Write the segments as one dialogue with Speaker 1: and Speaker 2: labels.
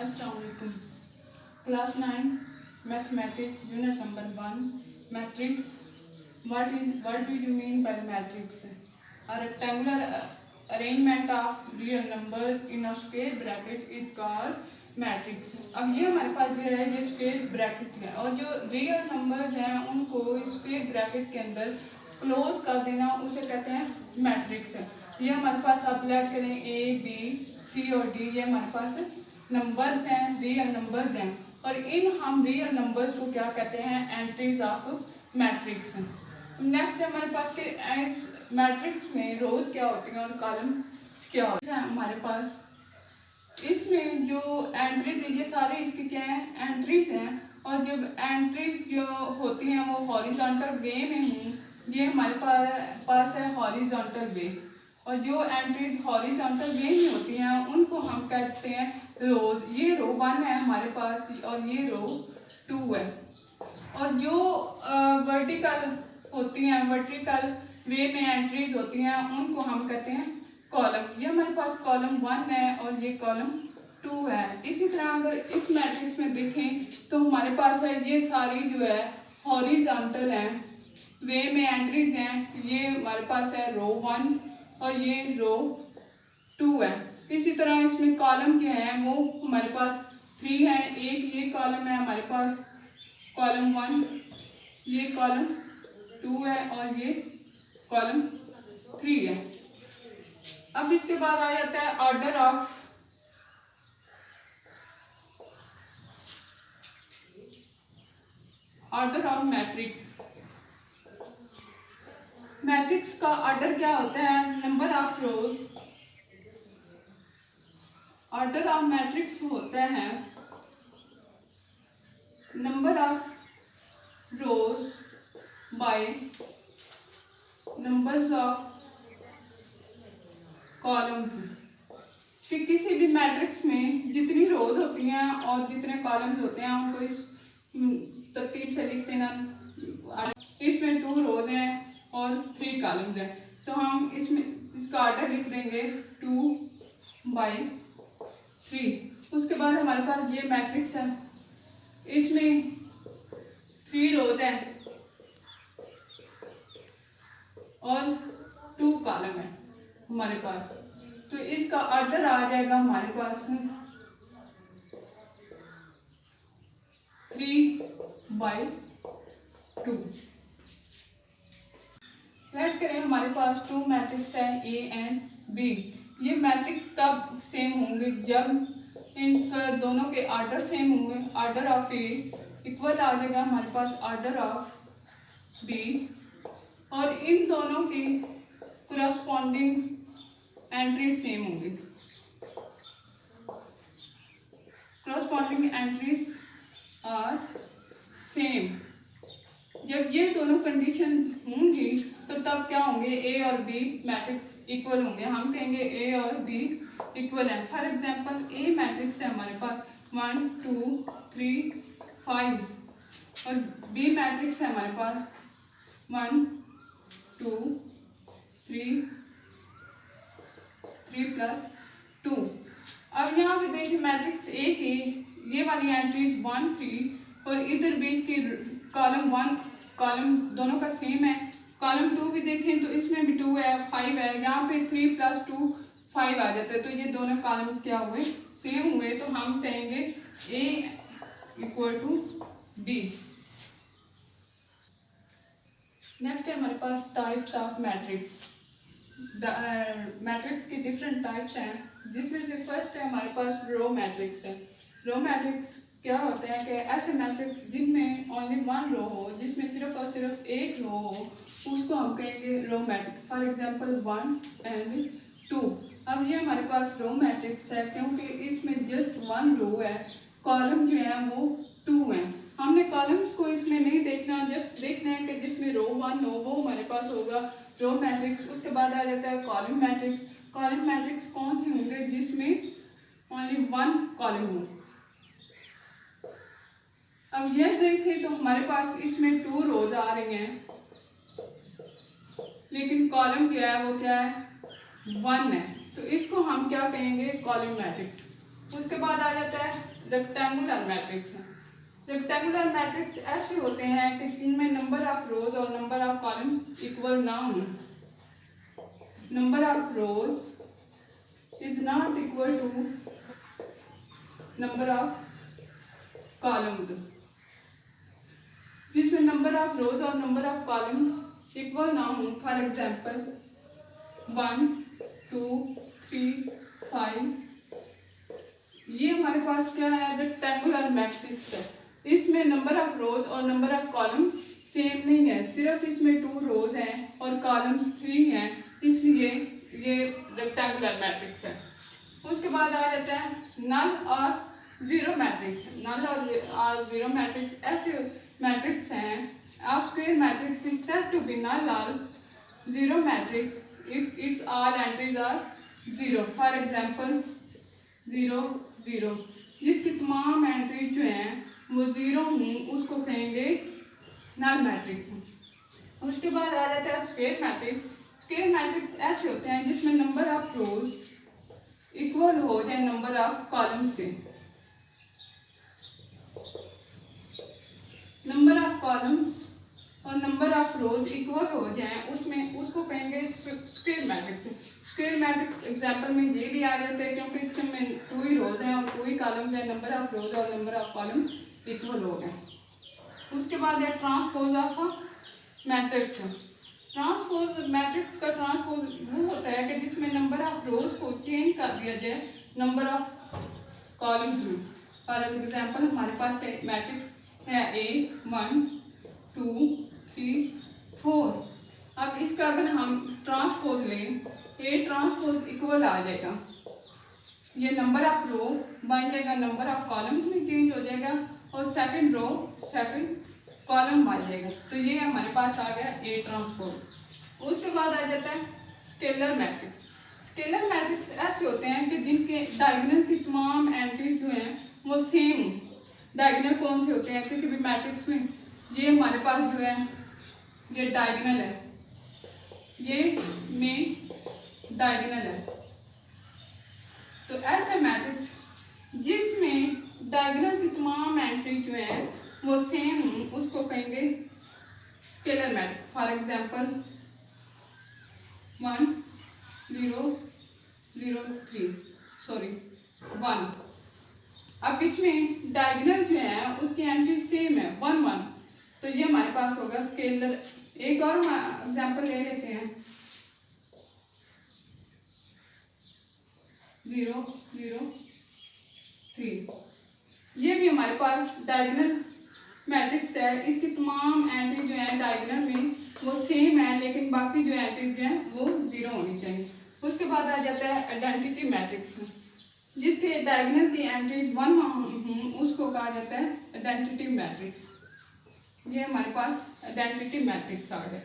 Speaker 1: अस्सलाम वालेकुम। Class 9 mathematics unit number 1 matrix. what do you mean by matrix? A rectangular arrangement of real numbers in a square bracket is called matrix। अब ये हमारे पास जो है ये स्क्वायर ब्रैकेट है और जो रियल नंबर्स हैं उनको स्क्वायर ब्रैकेट के अंदर क्लोज कर देना उसे कहते हैं मैट्रिक्स। ये हमारे पास आप ऐड करें ए बी सी और डी, ये हमारे पास नंबर्स हैं, रियल नंबर्स हैं और इन हम रियल नंबर्स को क्या कहते हैं, एंट्रीज ऑफ मैट्रिक्स। नेक्स्ट है हमारे पास के मैट्रिक्स में रोज क्या होती हैं और कॉलम्स क्या होते हैं। हमारे पास इसमें जो एंट्रीज है ये सारे इसके क्या हैं, एंट्रीज हैं और जब एंट्रीज जो होती हैं वो हॉरिजॉन्टल वे में हैं, ये हमारे पास है हॉरिजॉन्टल वे और जो एंट्रीज हॉरिजॉन्टल वे में होती हैं उनको हम कहते हैं रोज। ये रो 1 है हमारे पास और ये रो 2 है और जो वर्टिकल होती हैं, वर्टिकल वे में एंट्रीज होती हैं उनको हम कहते हैं कॉलम। ये हमारे पास कॉलम 1 है और ये कॉलम 2 है। इसी तरह अगर इस मैट्रिक्स में देखें तो हमारे पास है ये सारी जो है हॉरिजॉन्टल हैं, वे में एंट्रीज हैं। ये हमारे पास है रो 1 और ये रो 2 है। इसी तरह इसमें कॉलम जो है वो हमारे पास 3 है। एक ये कॉलम है हमारे पास कॉलम 1, ये कॉलम 2 है और ये कॉलम 3 है। अब इसके बाद आ जाता है ऑर्डर ऑफ मैट्रिक्स। मैट्रिक्स का ऑर्डर क्या होता है, number of rose. Order of matrix होता है number of rose by numbers of columns. कि किसी भी मैट्रिक्स में जितनी रोज होती हैं और जितने कॉलम्स होते हैं उनको इस तरतीब से लिख देना। इसमें 2 रोज हैं और 3 कॉलम्स हैं तो हम इसमें इसका ऑर्डर लिख देंगे 2/3। उसके बाद हमारे पास ये मैट्रिक्स है, इसमें 3 रोज हैं और 2 कॉलम है हमारे पास, तो इसका ऑर्डर आ जाएगा हमारे पास 3/2। ऐड करें हमारे पास 2 मैट्रिक्स है ए एंड बी। ये मैट्रिक्स तब सेम होंगे जब इनका दोनों के ऑर्डर सेम होंगे। ऑर्डर ऑफ ए इक्वल आ जाएगा हमारे पास ऑर्डर ऑफ बी और इन दोनों की कोरस्पॉन्डिंग एंट्री सेम होंगी। Corresponding entries are same. जब ये दोनों कंडीशंस होंगी तो तब क्या होंगे, ए और बी मैट्रिक्स इक्वल होंगे। हम कहेंगे ए और बी इक्वल है। फॉर एग्जांपल ए मैट्रिक्स है हमारे पास 1 2 3 5 और बी मैट्रिक्स है हमारे पास 1 2 3 3 + 2। अब यहाँ पे देखिए मैट्रिक्स ए की ये वाली एंट्रीज 1 3 और इधर भी इसकी कॉलम 1 कॉलम दोनों का सेम है। कॉलम 2 भी देखें तो इसमें भी 2 है 5 है, यहाँ पे 3 + 2 5 आ जाता है तो ये दोनों कॉलम्स क्या हुए, सेम हुए। तो हम कहेंगे ए = बी। नेक्स्ट है हमारे पास टाइप्स ऑफ मैट्रिक्स। मैट्रिक्स की डिफरेंट टाइप्स हैं जिसमें से फर्स्ट है हमारे पास रो मैट्रिक्स है। रो मैट्रिक्स क्या होते हैं कि ऐसे मैट्रिक्स जिनमें ओनली 1 रो हो, जिसमें सिर्फ और सिर्फ एक रो हो, उसको हम कहेंगे row matrix. For example 1 and 2। अब ये हमारे पास रो मैट्रिक्स है क्योंकि इसमें जस्ट 1 रो है, कॉलम जो है वो 2 हैं। हमने कॉलम्स को इसमें नहीं देखना, जस्ट देखना है कि जिसमें रो 1 हो वो हमारे पास होगा रो मैट्रिक्स। उसके बाद आ जाता है कॉलम मैट्रिक्स। कॉलम मैट्रिक्स कौन से होंगे, जिसमें ओनली 1 कॉलम हो। अब यह देखें तो हमारे पास इसमें 2 रोज आ रही हैं लेकिन कॉलम जो है वो क्या है, 1 है, तो इसको हम क्या कहेंगे, कॉलम मैट्रिक्स। उसके बाद आ जाता है रेक्टेंगुलर मैट्रिक्स। रेक्टेंगुलर मैट्रिक्स ऐसे होते हैं कि इनमें नंबर ऑफ रोज और नंबर ऑफ कॉलम इक्वल ना हो। Number of rows is not equal to number of columns, जिसमें नंबर ऑफ रोज और नंबर ऑफ कॉलम्स इक्वल ना हो। फॉर एग्जांपल 1 2 3 5, ये हमारे पास क्या है, रेक्टेंगुलर मैट्रिक्स है। इसमें नंबर ऑफ रोज और नंबर ऑफ कॉलम सेम नहीं है, सिर्फ इसमें 2 रोज हैं और कॉलम्स 3 हैं, इसलिए ये रेक्टेंगुलर मैट्रिक्स है। उसके बाद आ जाता है नल और जीरो मैट्रिक्स। नल और जीरो मैट्रिक्स ऐसे मैट्रिक्स हैं। A square matrix is said to be null or zero matrix if its all entries are zero. For example 0 0, जिसकी तमाम एंट्रीज जो हैं वो जीरो हों उसको कहेंगे नल मैट्रिक्स। उसके बाद आ जाता है स्क्वायर मैट्रिक्स। स्क्वायर मैट्रिक्स ऐसे होते हैं जिसमें नंबर ऑफ रोज इक्वल हो जाए नंबर ऑफ कॉलम्स के। नंबर ऑफ कॉलम्स और नंबर ऑफ रोज इक्वल हो जाए उसमें उसको कहेंगे square matrix. Square matrix example में ये भी आ जाते हैं क्योंकि इसके में 2 ही रोज हैं और 2 ही कॉलम्स हैं, नंबर ऑफ रोज और नंबर ऑफ कॉलम इक्वल हो गए। उसके बाद है transpose of matrix. Transpose matrix का ट्रांसपोज वो होता है कि जिसमें नंबर ऑफ रोज को चेंज कर दिया जाए नंबर ऑफ कॉलम्स में। फॉर एग्जांपल हमारे पास मैट्रिक्स है A 1 2 3 4। अब इसका अगर हम ट्रांसपोज लें, A ट्रांसपोज इक्वल आ जाएगा, ये नंबर ऑफ रो बन जाएगा, नंबर ऑफ कॉलम्स में चेंज हो जाएगा और सेकंड रो सेकंड कॉलम बन जाएगा। तो ये हमारे पास आ गया A ट्रांसपोज। उसके बाद आ जाता है स्केलर मैट्रिक्स। स्केलर मैट्रिक्स ऐसे होते हैं कि जिनके डायगोनल की तमाम एंट्रीज जो हैं वो सेम। डायगोनल कौन से होते हैं किसी भी मैट्रिक्स में, ये हमारे पास जो है ये डायगोनल है, ये में डायगोनल है। तो ऐसे मैट्रिक्स जिसमें डायगोनल की तमाम एंट्री जो है वो सेम उसको कहेंगे scalar matrix. For example 1 0 0 3 sorry 1। अब इसमें डायगोनल जो है उसकी एंट्री सेम है 1 1, तो ये हमारे पास होगा स्केलर। एक और एग्जांपल ले लेते हैं 0 0 3, ये भी हमारे पास डायगोनल मैट्रिक्स है। इसकी तमाम एंट्री जो है डायगोनल में वो सेम है, लेकिन बाकी जो एंट्री जो है वो 0 होनी चाहिए। उसके बाद आ जाता है आइडेंटिटी मैट्रिक्स, जिसके डायगोनल की एंट्रीज 1 उसको कहा जाता है आइडेंटिटी मैट्रिक्स। ये हमारे पास आइडेंटिटी मैट्रिक्स आ गया।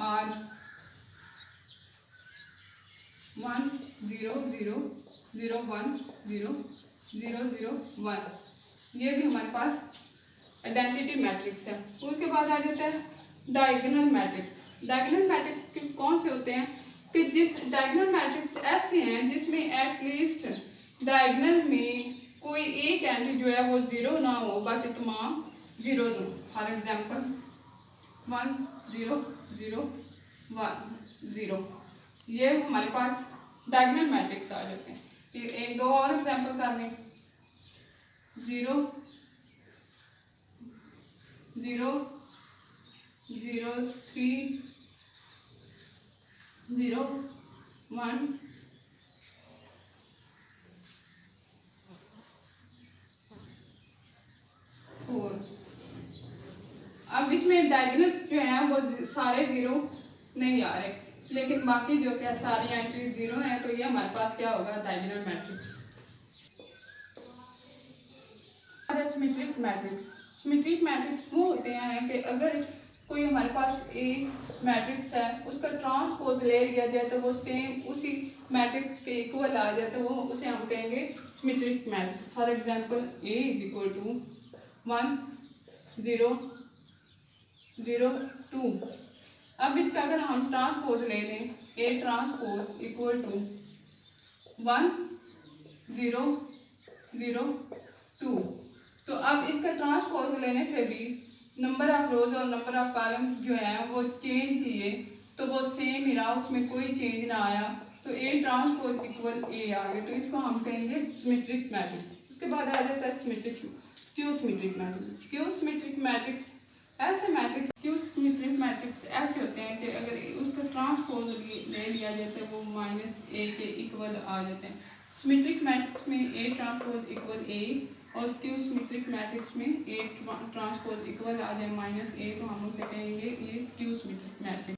Speaker 1: और 1 0 0 0 1 0 0 0 1, ये भी हमारे पास आइडेंटिटी मैट्रिक्स है। उसके बाद आ जाता है डायगोनल मैट्रिक्स। डायगोनल मैट्रिक्स कौन से होते हैं कि जिस डायगोनल मैट्रिक्स ऐसे हैं जिसमें एटलीस्ट डायगोनल में कोई एक एंट्री जो है वो 0 ना हो, बाकी तमाम 0 हो। फॉर एग्जांपल 1 0 0 1 0, ये हमारे पास डायगोनल मैट्रिक्स आ जाते हैं। एक दो और एग्जांपल कर लें 0 0 0 3 0 1 4। अब इसमें डायगोनल जो है वो सारे 0 नहीं आ रहे, लेकिन बाकी जो क्या सारी एंट्री 0 है, तो ये हमारे पास क्या होगा diagonal matrix. Symmetric matrix. Symmetric matrix वो होते हैं कि अगर कोई हमारे पास ए मैट्रिक्स है उसका ट्रांसपोज ले लिया जाए तो वो सेम उसी मैट्रिक्स के इक्वल आ जाए, तो वो उसे हम कहेंगे symmetric matrix. For example A is equal to 1 0 0 2। अब इसका अगर हम ट्रांसपोज ले लें A ट्रांसपोज इक्वल टू 1 0 0 2। तो अब इसका ट्रांसपोज लेने से भी नंबर ऑफ रोज और नंबर ऑफ कॉलम जो है वो चेंज किए तो वो सेम ही रहा, उसमें कोई चेंज ना आया, तो ए ट्रांसपोज इक्वल ए आ गए, तो इसको हम कहेंगे सिमेट्रिक मैट्रिक्स। उसके बाद आ जाता है skew symmetric matrix. Skew symmetric matrix ऐसे मैट्रिक्स, स्क्यू सिमेट्रिक मैट्रिक्स ऐसे होते हैं कि अगर उसका ट्रांसपोज ले लिया जाता है वो -a के इक्वल आ जाते हैं। सिमेट्रिक मैट्रिक्स में ए ट्रांसपोज इक्वल ए और स्क्यू सिमेट्रिक मैट्रिक्स में ए ट्रांसपोज इक्वल आ जाए -a, तो हम उसे कहेंगे ये स्क्यू सिमेट्रिक मैट्रिक्स।